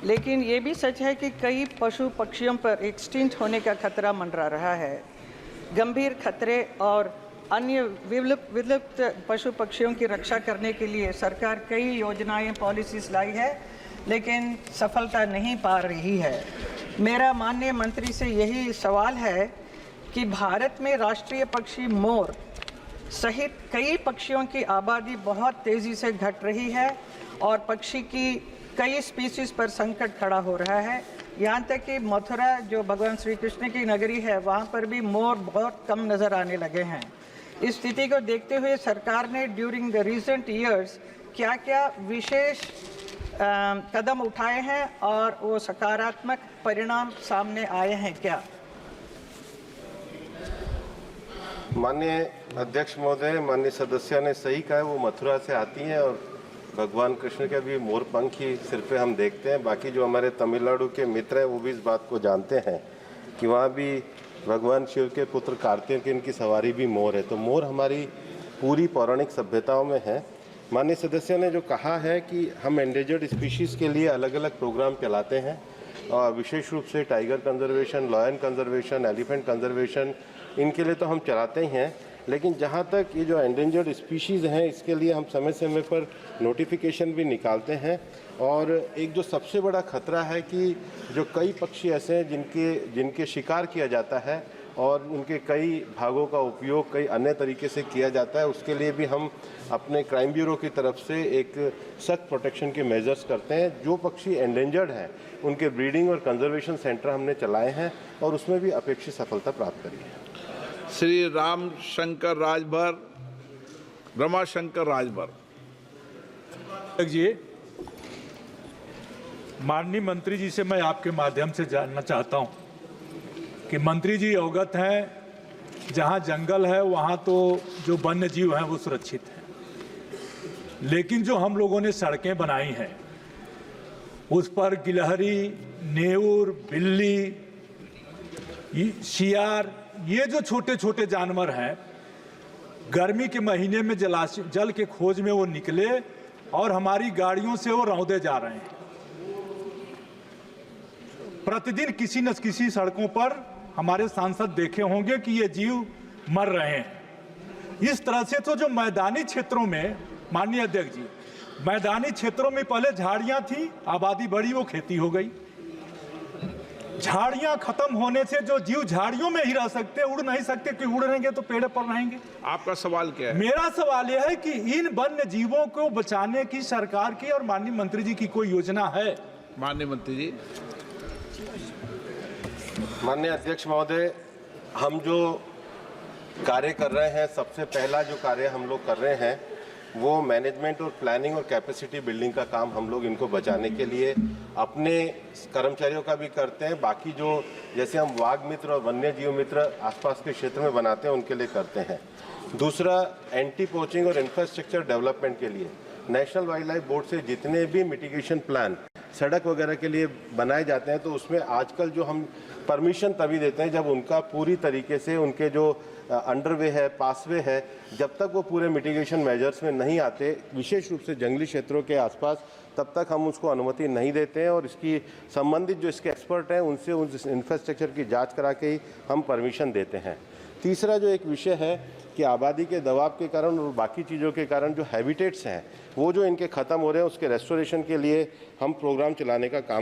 लेकिन ये भी सच है कि कई पशु पक्षियों पर एक्सटिंक्ट होने का खतरा मंडरा रहा है। गंभीर खतरे और अन्य विलुप्त पशु पक्षियों की रक्षा करने के लिए सरकार कई योजनाएं, पॉलिसीज लाई है, लेकिन सफलता नहीं पा रही है। मेरा माननीय मंत्री से यही सवाल है कि भारत में राष्ट्रीय पक्षी मोर सहित कई पक्षियों की आबादी बहुत तेज़ी से घट रही है और पक्षी की कई स्पीसीज पर संकट खड़ा हो रहा है। यहाँ तक कि मथुरा, जो भगवान श्री कृष्ण की नगरी है, वहाँ पर भी मोर बहुत कम नज़र आने लगे हैं। इस स्थिति को देखते हुए सरकार ने ड्यूरिंग द रिसेंट ईयर्स क्या क्या विशेष कदम उठाए हैं और वो सकारात्मक परिणाम सामने आए हैं क्या? माननीय अध्यक्ष महोदय, माननीय सदस्य ने सही कहा है, वो मथुरा से आती हैं और भगवान कृष्ण के भी मोर पंख ही सिर पे हम देखते हैं। बाकी जो हमारे तमिलनाडु के मित्र हैं वो भी इस बात को जानते हैं कि वहाँ भी भगवान शिव के पुत्र कार्तिकेय की सवारी भी मोर है। तो मोर हमारी पूरी पौराणिक सभ्यताओं में है। माननीय सदस्य ने जो कहा है कि हम एंडेंजर्ड स्पीशीज़ के लिए अलग अलग प्रोग्राम चलाते हैं और विशेष रूप से tiger conservation, lion conservation, elephant conservation, इनके लिए तो हम चलाते ही हैं। लेकिन जहाँ तक ये जो एंडेंजर्ड स्पीशीज़ हैं, इसके लिए हम समय समय पर नोटिफिकेशन भी निकालते हैं। और एक जो सबसे बड़ा खतरा है कि जो कई पक्षी ऐसे हैं जिनके शिकार किया जाता है और उनके कई भागों का उपयोग कई अन्य तरीके से किया जाता है, उसके लिए भी हम अपने क्राइम ब्यूरो की तरफ से एक सख्त प्रोटेक्शन के मेजर्स करते हैं। जो पक्षी एंडेंजर्ड हैं उनके ब्रीडिंग और कंजर्वेशन सेंटर हमने चलाए हैं और उसमें भी अपेक्षित सफलता प्राप्त करी है। श्री रामशंकर राजभर, रमाशंकर राजभर जी, माननीय मंत्री जी से मैं आपके माध्यम से जानना चाहता हूं कि मंत्री जी अवगत हैं जहां जंगल है वहां तो जो वन्य जीव हैं वो सुरक्षित हैं, लेकिन जो हम लोगों ने सड़कें बनाई हैं उस पर गिलहरी, नेऊर, बिल्ली, शियार, ये जो छोटे छोटे जानवर हैं, गर्मी के महीने में जल के खोज में वो निकले और हमारी गाड़ियों से वो रौंदे जा रहे हैं। प्रतिदिन किसी न किसी सड़कों पर हमारे सांसद देखे होंगे कि ये जीव मर रहे हैं। इस तरह से तो जो मैदानी क्षेत्रों में, माननीय अध्यक्ष जी, मैदानी क्षेत्रों में पहले झाड़ियां थी, आबादी बढ़ी, वो खेती हो गई। झाड़ियां खत्म होने से जो जीव झाड़ियों में ही रह सकते, उड़ नहीं सकते, कि उड़ रहेंगे तो पेड़ पर रहेंगे। आपका सवाल क्या है? मेरा सवाल यह है कि इन वन्य जीवों को बचाने की सरकार की और माननीय मंत्री जी की कोई योजना है? माननीय मंत्री जी। माननीय अध्यक्ष महोदय, हम जो कार्य कर रहे हैं, सबसे पहला जो कार्य हम लोग कर रहे हैं वो मैनेजमेंट और प्लानिंग और कैपेसिटी बिल्डिंग का काम हम लोग इनको बचाने के लिए अपने कर्मचारियों का भी करते हैं। बाकी जो जैसे हम वाघ मित्र और वन्य जीव मित्र आसपास के क्षेत्र में बनाते हैं उनके लिए करते हैं। दूसरा, एंटी पोचिंग और इंफ्रास्ट्रक्चर डेवलपमेंट के लिए नेशनल वाइल्ड लाइफ बोर्ड से जितने भी मिटिगेशन प्लान सड़क वगैरह के लिए बनाए जाते हैं, तो उसमें आजकल जो हम परमिशन तभी देते हैं जब उनका पूरी तरीके से उनके जो अंडरवे है, पासवे है, जब तक वो पूरे मिटिगेशन मेजर्स में नहीं आते, विशेष रूप से जंगली क्षेत्रों के आसपास, तब तक हम उसको अनुमति नहीं देते हैं और इसकी संबंधित जो इसके एक्सपर्ट हैं उनसे उस इंफ्रास्ट्रक्चर की जांच करा के ही हम परमिशन देते हैं। तीसरा जो एक विषय है कि आबादी के दबाव के कारण और बाकी चीज़ों के कारण जो हैबिटेट्स हैं वो जो इनके ख़त्म हो रहे हैं, उसके रेस्टोरेशन के लिए हम प्रोग्राम चलाने का काम